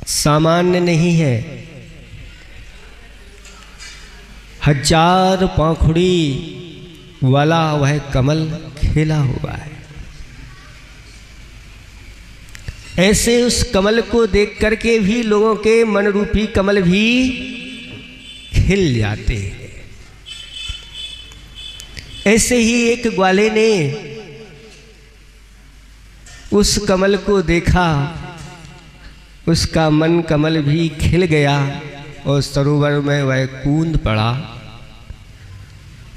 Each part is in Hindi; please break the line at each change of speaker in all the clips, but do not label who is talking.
सामान्य नहीं है। हजार पाखुड़ी वाला वह कमल खिला हुआ है। ऐसे उस कमल को देख करके भी लोगों के मन रूपी कमल भी खिल जाते हैं। ऐसे ही एक ग्वाले ने उस कमल को देखा, उसका मन कमल भी खिल गया और सरोवर में वह कूद पड़ा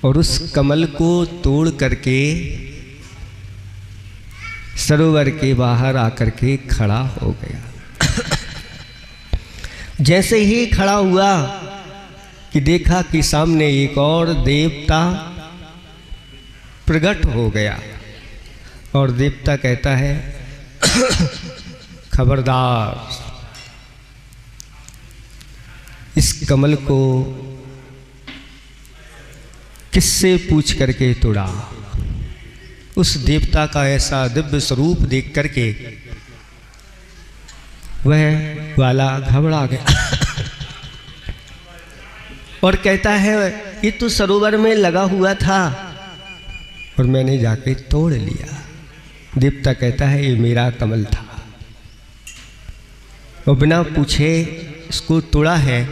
और उस कमल को तोड़ करके सरोवर के बाहर आकर के खड़ा हो गया। जैसे ही खड़ा हुआ कि देखा कि सामने एक और देवता प्रकट हो गया और देवता कहता है, खबरदार, इस कमल को किससे पूछ करके तोड़ा। उस देवता का ऐसा दिव्य स्वरूप देख करके वह ग्वाला घबरा गया और कहता है, ये तो सरोवर में लगा हुआ था और मैंने जाके तोड़ लिया। देवता कहता है, ये मेरा कमल था और बिना पूछे इसको तोड़ा है,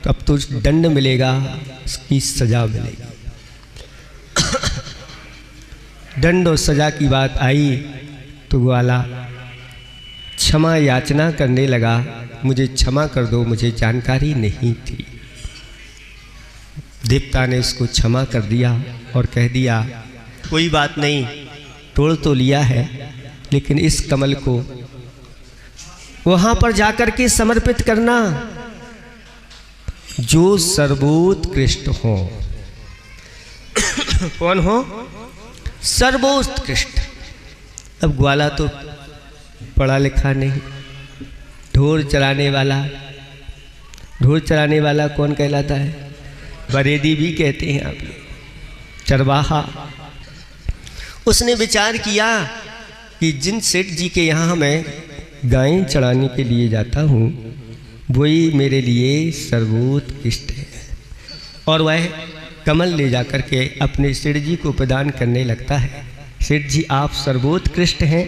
तो अब तो दंड मिलेगा, इसकी सजा मिलेगी। दंड और सजा की बात आई तो ग्वाला क्षमा याचना करने लगा, मुझे क्षमा कर दो, मुझे जानकारी नहीं थी। देवता ने उसको क्षमा कर दिया और कह दिया, कोई बात नहीं, तोड़ तो लिया है, लेकिन इस कमल को वहां पर जाकर के समर्पित करना जो सर्वोत्कृष्ट हो। कौन हो? सर्वोत्कृष्ट। अब ग्वाला तो पढ़ा लिखा नहीं, ढोर चराने वाला। ढोर चराने वाला कौन कहलाता है? बरेदी भी कहते हैं आप लोग, चरवाहा। उसने विचार किया कि जिन सेठ जी के यहाँ मैं गायें चराने के लिए जाता हूँ वही मेरे लिए सर्वोत्कृष्ट है। और वह कमल ले जाकर के अपने सेठ जी को प्रदान करने लगता है। सेठ जी, आप सर्वोत्कृष्ट हैं,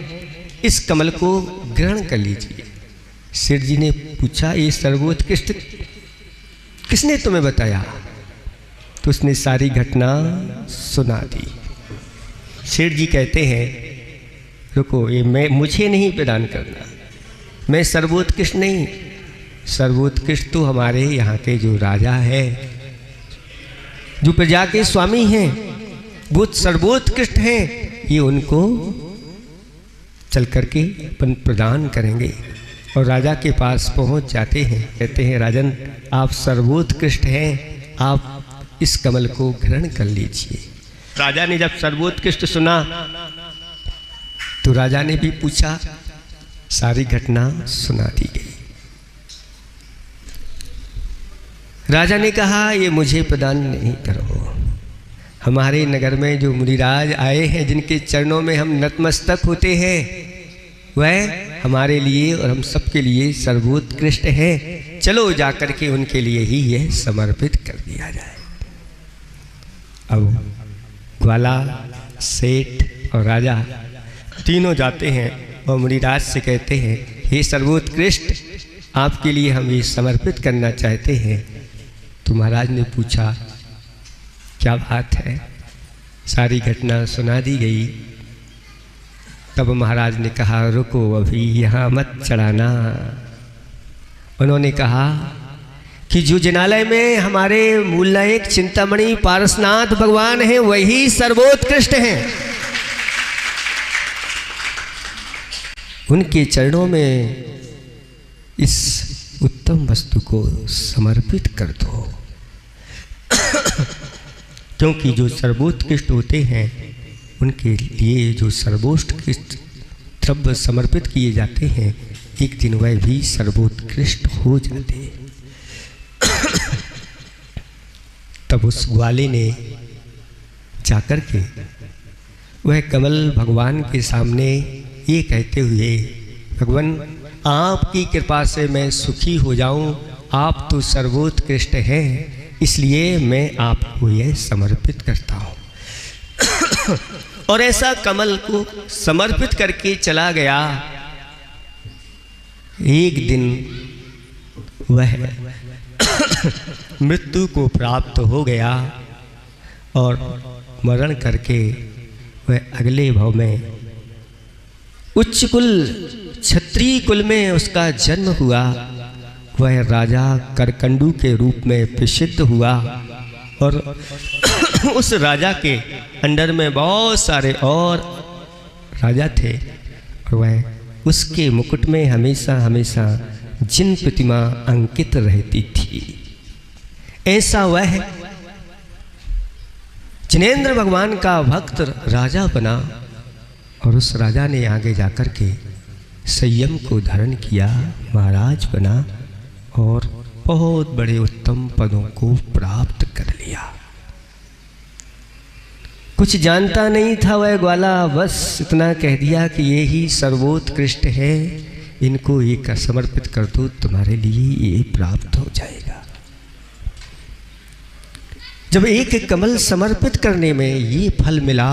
इस कमल को ग्रहण कर लीजिए। सेठ जी ने पूछा, ये सर्वोत्कृष्ट किसने तुम्हें बताया? तो उसने सारी घटना सुना दी। सेठ जी कहते हैं, रुको, ये मुझे नहीं प्रदान करना, मैं सर्वोत्कृष्ट नहीं। सर्वोत्कृष्ट तो हमारे यहाँ के जो राजा है, जो प्रजा के स्वामी हैं, वो सर्वोत्कृष्ट हैं। ये उनको चल करके अपन प्रदान करेंगे। और राजा के पास पहुँच जाते हैं, कहते हैं, राजन, आप सर्वोत्कृष्ट हैं, आप इस कमल को ग्रहण कर लीजिए। राजा ने जब सर्वोत्कृष्ट सुना तो राजा ने भी पूछा, सारी घटना सुना दी गई। राजा ने कहा, ये मुझे प्रदान नहीं करो। हमारे नगर में जो मुनिराज आए हैं, जिनके चरणों में हम नतमस्तक होते हैं, वह हमारे लिए और हम सबके लिए सर्वोत्कृष्ट है। चलो जाकर के उनके लिए ही यह समर्पित कर दिया जाए। अब ग्वाला, सेठ और राजा तीनों जाते हैं और मुनिराज से कहते हैं, हे सर्वोत्कृष्ट, आपके लिए हम ये समर्पित करना चाहते हैं। तो महाराज ने पूछा, क्या बात है? सारी घटना सुना दी गई। तब महाराज ने कहा, रुको, अभी यहाँ मत चढ़ाना। उन्होंने कहा कि जो जिनालय में हमारे मूल नायक चिंतामणि पारसनाथ भगवान हैं, वही सर्वोत्कृष्ट हैं। उनके चरणों में इस उत्तम वस्तु को समर्पित कर दो। क्योंकि जो सर्वोत्कृष्ट होते हैं, उनके लिए जो सर्वोत्कृष्ट द्रव्य समर्पित किए जाते हैं, एक दिन वह भी सर्वोत्कृष्ट हो जाते हैं। तब उस ग्वाले ने जाकर के वह कमल भगवान के सामने ये कहते हुए भगवान आपकी कृपा से मैं सुखी हो जाऊं, आप तो सर्वोत्कृष्ट हैं, इसलिए मैं आपको यह समर्पित करता हूं। और ऐसा कमल को समर्पित करके चला गया। एक दिन वह मृत्यु को प्राप्त हो गया और मरण करके वह अगले भव में उच्च कुल क्षत्रिय कुल में उसका जन्म हुआ। वह राजा करकंडू के रूप में प्रसिद्ध हुआ और उस राजा के अंडर में बहुत सारे और राजा थे और वह उसके मुकुट में हमेशा हमेशा जिन प्रतिमा अंकित रहती थी। ऐसा वह जिनेंद्र भगवान का भक्त राजा बना और उस राजा ने आगे जाकर के संयम को धारण किया, महाराज बना और बहुत बड़े उत्तम पदों को प्राप्त कर लिया। कुछ जानता नहीं था वह ग्वाला, बस इतना कह दिया कि ये ही सर्वोत्कृष्ट है, इनको ये कर समर्पित कर दो, तुम्हारे लिए ये प्राप्त हो जाएगा। जब एक कमल समर्पित करने में ये फल मिला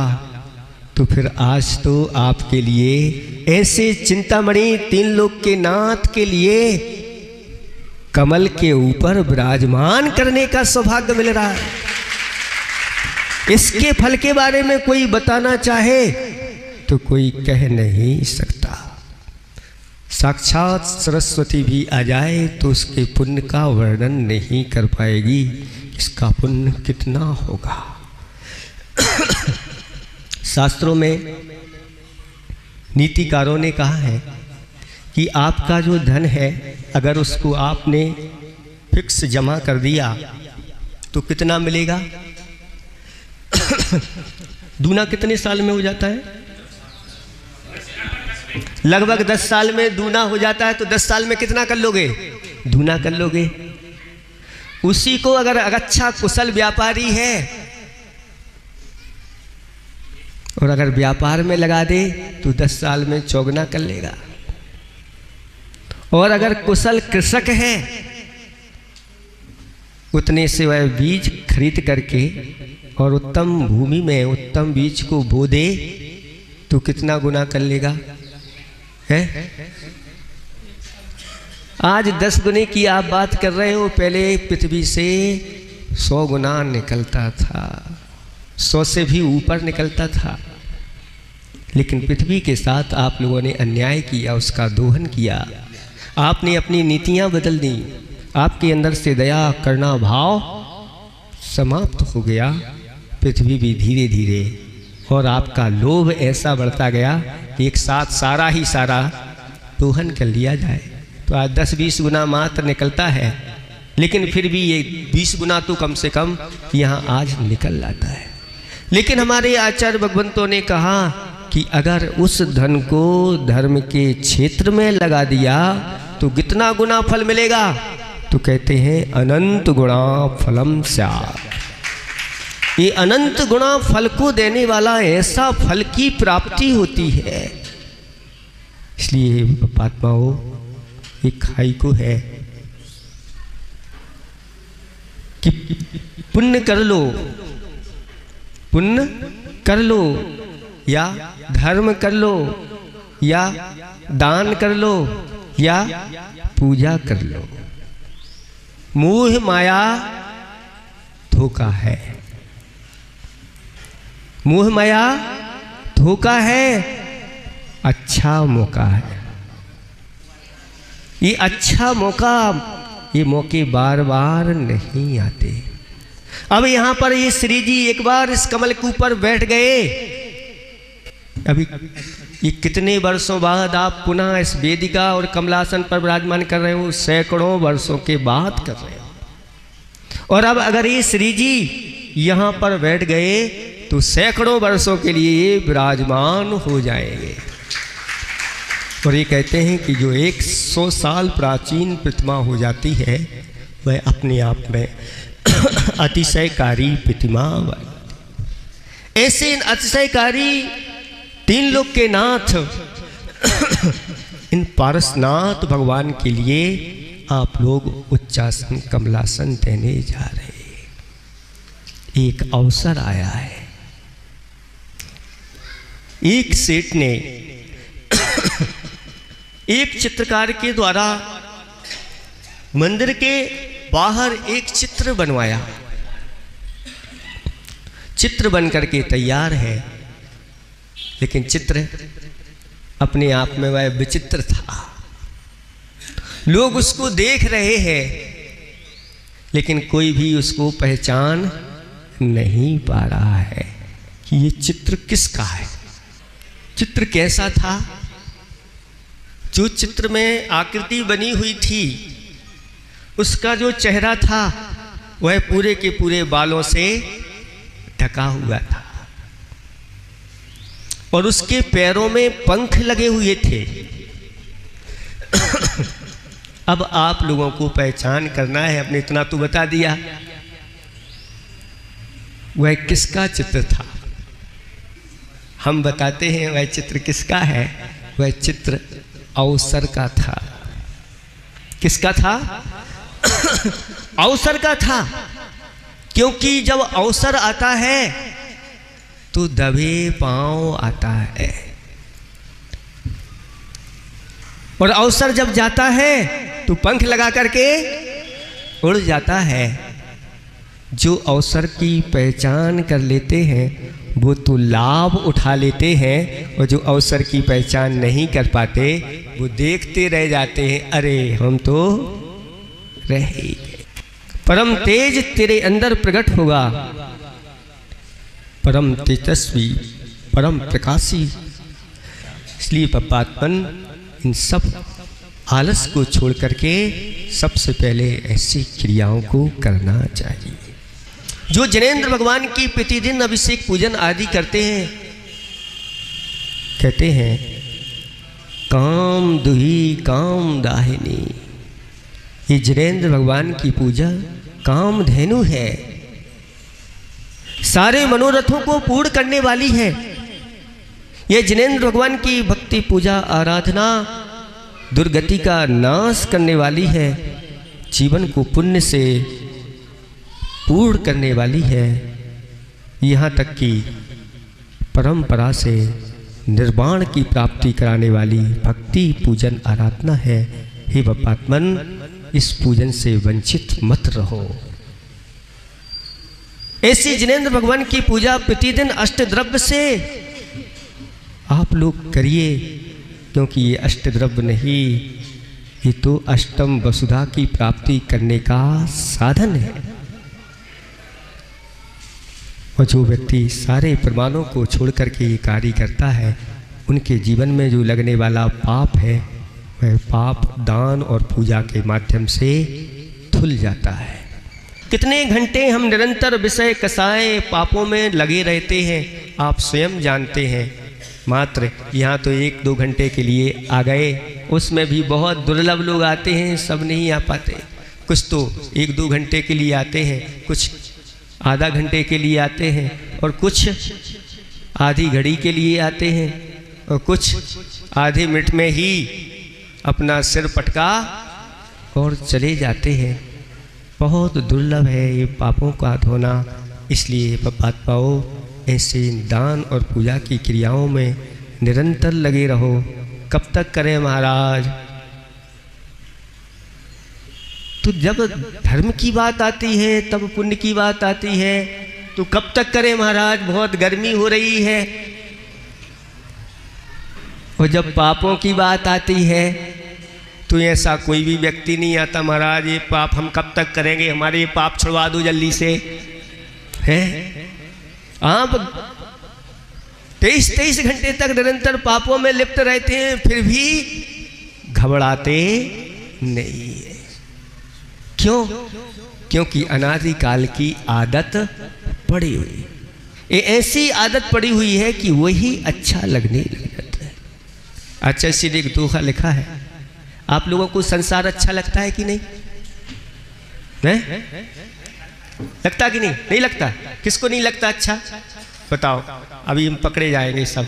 तो फिर आज तो आपके लिए ऐसे चिंतामणि तीन लोक के नाथ के लिए कमल के ऊपर विराजमान करने का सौभाग्य मिल रहा है। इसके फल के बारे में कोई बताना चाहे तो कोई कह नहीं सकता। साक्षात सरस्वती भी आ जाए तो उसके पुण्य का वर्णन नहीं कर पाएगी, इसका पुण्य कितना होगा। शास्त्रों में नीतिकारों ने कहा है कि आपका जो धन है अगर उसको आपने फिक्स जमा कर दिया तो कितना मिलेगा? दूना कितने साल में हो जाता है? लगभग 10 साल में दूना हो जाता है। तो 10 साल में कितना कर लोगे? दूना कर लोगे। उसी को अगर अच्छा कुशल व्यापारी है और अगर व्यापार में लगा दे तो 10 साल में चौगुना कर लेगा। और अगर कुशल कृषक है उतने से वह बीज खरीद करके और उत्तम भूमि में उत्तम बीज को बो दे तो कितना गुना कर लेगा? है आज 10 गुने की आप बात कर रहे हो, पहले पृथ्वी से 100 गुना निकलता था, 100 से भी ऊपर निकलता था। लेकिन पृथ्वी के साथ आप लोगों ने अन्याय किया, उसका दोहन किया, आपने अपनी नीतियां बदल दी, आपके अंदर से दया करना भाव समाप्त हो गया। पृथ्वी भी धीरे धीरे और आपका लोभ ऐसा बढ़ता गया कि एक साथ सारा ही सारा दोहन कर लिया जाए तो आज 10-20 गुना मात्र निकलता है, लेकिन फिर भी ये 20 गुना तो कम से कम यहाँ आज निकल जाता है। लेकिन हमारे आचार्य भगवंतों ने कहा कि अगर उस धन को धर्म के क्षेत्र में लगा दिया तो कितना गुना फल मिलेगा? तो कहते हैं अनंत गुणा फलम स्यात्। ये अनंत गुणा फल को देने वाला ऐसा फल की प्राप्ति होती है। इसलिए महात्माओं एक खाई को है कि पुण्य कर लो, पुण्य कर लो या धर्म कर लो या दान कर लो या पूजा कर लो। मोह माया धोखा है, मोह माया धोखा है, अच्छा मौका है। ये अच्छा मौका, ये मौके बार बार नहीं आते। अब यहाँ पर ये श्री जी एक बार इस कमल के ऊपर बैठ गए, अभी ये कितने वर्षों बाद आप पुनः इस वेदिका और कमलासन पर विराजमान कर रहे हो? सैकड़ों वर्षों के बाद कर रहे हो। और अब अगर ये श्री जी यहाँ पर बैठ गए तो सैकड़ों वर्षों के लिए ये विराजमान हो जाएंगे। और ये कहते हैं कि जो 100 साल प्राचीन प्रतिमा हो जाती है वह अपने आप में अतिशयकारी प्रतिमा। ऐसे अतिशयकारी तीन लोक के नाथ इन पारसनाथ भगवान के लिए आप लोग उच्चासन कमलासन देने जा रहे हैं। एक अवसर आया है। एक सेठ ने एक चित्रकार के द्वारा मंदिर के बाहर एक चित्र बनवाया। चित्र बन करके तैयार है, लेकिन चित्र अपने आप में वह विचित्र था। लोग उसको देख रहे हैं, लेकिन कोई भी उसको पहचान नहीं पा रहा है कि ये चित्र किसका है। चित्र कैसा था? जो चित्र में आकृति बनी हुई थी, उसका जो चेहरा था वह पूरे के पूरे बालों से ढका हुआ था और उसके पैरों में पंख लगे हुए थे। अब आप लोगों को पहचान करना है, अपने इतना तो बता दिया, वह किसका चित्र था। हम बताते हैं वह चित्र किसका है। वह चित्र अवसर का था। किसका था? अवसर का था। क्योंकि जब अवसर आता है तो दबे पांव आता है, और अवसर जब जाता है तो पंख लगा करके उड़ जाता है। जो अवसर की पहचान कर लेते हैं वो तो लाभ उठा लेते हैं, और जो अवसर की पहचान नहीं कर पाते वो देखते रह जाते हैं। अरे हम तो रह ही गए। परम तेज तेरे अंदर प्रकट होगा, परम तेजस्वी, परम प्रकाशी। इसलिए पपात्मन इन सब आलस को छोड़ करके सबसे पहले ऐसी क्रियाओं को करना चाहिए। जो जिनेंद्र भगवान की प्रतिदिन अभिषेक पूजन आदि करते हैं, कहते हैं काम दुही काम दाहिनी। ये जिनेंद्र भगवान की पूजा काम धेनु है, सारे मनोरथों को पूर्ण करने वाली है। यह जिनेंद्र भगवान की भक्ति पूजा आराधना दुर्गति का नाश करने वाली है, जीवन को पुण्य से पूर्ण करने वाली है। यहाँ तक कि परंपरा से निर्वाण की प्राप्ति कराने वाली भक्ति पूजन आराधना है। हे बपात्मन, इस पूजन से वंचित मत रहो। ऐसी जिनेंद्र भगवान की पूजा प्रतिदिन अष्टद्रव्य से आप लोग करिए, क्योंकि ये अष्टद्रव्य नहीं, ये तो अष्टम वसुधा की प्राप्ति करने का साधन है। और जो व्यक्ति सारे प्रमाणों को छोड़ करके ये कार्य करता है, उनके जीवन में जो लगने वाला पाप है वह पाप दान और पूजा के माध्यम से धुल जाता है। कितने घंटे हम निरंतर विषय कसाए पापों में लगे रहते हैं, आप स्वयं जानते हैं। मात्र यहाँ तो 1-2 घंटे के लिए आ गए, उसमें भी बहुत दुर्लभ लोग आते हैं, सब नहीं आ पाते। कुछ तो 1-2 घंटे के लिए आते हैं, कुछ आधा घंटे के लिए आते हैं, और कुछ आधी घड़ी के लिए आते हैं, और कुछ आधे मिनट में ही अपना सिर पटका और चले जाते हैं। बहुत दुर्लभ है ये पापों का धोना। इसलिए बात पाओ, ऐसे दान और पूजा की क्रियाओं में निरंतर लगे रहो। कब तक करें महाराज? तो जब धर्म की बात आती है, तब पुण्य की बात आती है, तो कब तक करें महाराज? बहुत गर्मी हो रही है। और जब पापों की बात आती है तो ऐसा कोई भी व्यक्ति नहीं आता, महाराज ये पाप हम कब तक करेंगे, हमारे ये पाप छुड़वा दो जल्दी से। है आप 23 घंटे तक निरंतर पापों में लिप्त रहते हैं, फिर भी घबराते नहीं है। क्यों? क्योंकि अनादिकाल की आदत पड़ी हुई, ये ऐसी आदत पड़ी हुई है कि वही अच्छा लगने लग जाता है। अच्छा, इसीलिए एक दोहा लिखा है, आप लोगों को संसार अच्छा लगता है कि नहीं? लगता कि नहीं? नहीं लगता? किसको नहीं लगता अच्छा? बताओ, अभी हम पकड़े जाएंगे सब।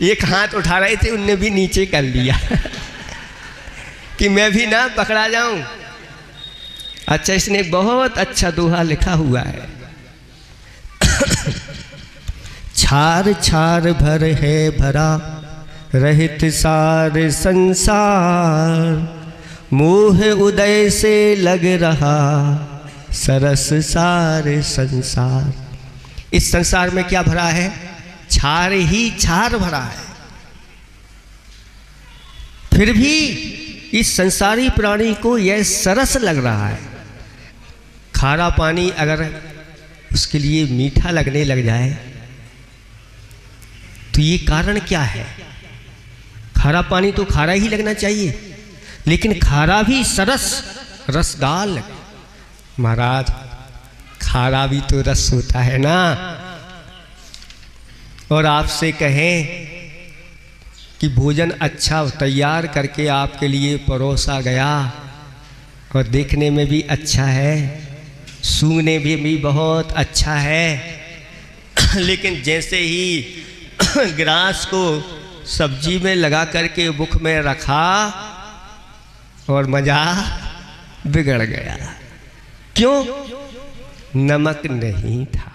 एक हाथ उठा रहे थे, उनने भी नीचे कर लिया कि मैं भी ना पकड़ा जाऊं। अच्छा, इसने बहुत अच्छा दोहा लिखा हुआ है। छार छार भर है भरा रहित सार संसार, मोह उदय से लग रहा सरस सार संसार। इस संसार में क्या भरा है? छार ही छार भरा है। फिर भी इस संसारी प्राणी को यह सरस लग रहा है। खारा पानी अगर उसके लिए मीठा लगने लग जाए तो ये कारण क्या है? खारा पानी तो खारा ही लगना चाहिए, लेकिन खारा भी सरस रसदार लगे। महाराज, खारा भी तो रस होता है ना। और आपसे कहें कि भोजन अच्छा तैयार करके आपके लिए परोसा गया और देखने में भी अच्छा है, सूंघने में भी बहुत अच्छा है, लेकिन जैसे ही गिलास को सब्जी में लगा करके मुख में रखा और मजा बिगड़ गया। क्यों? नमक नहीं था।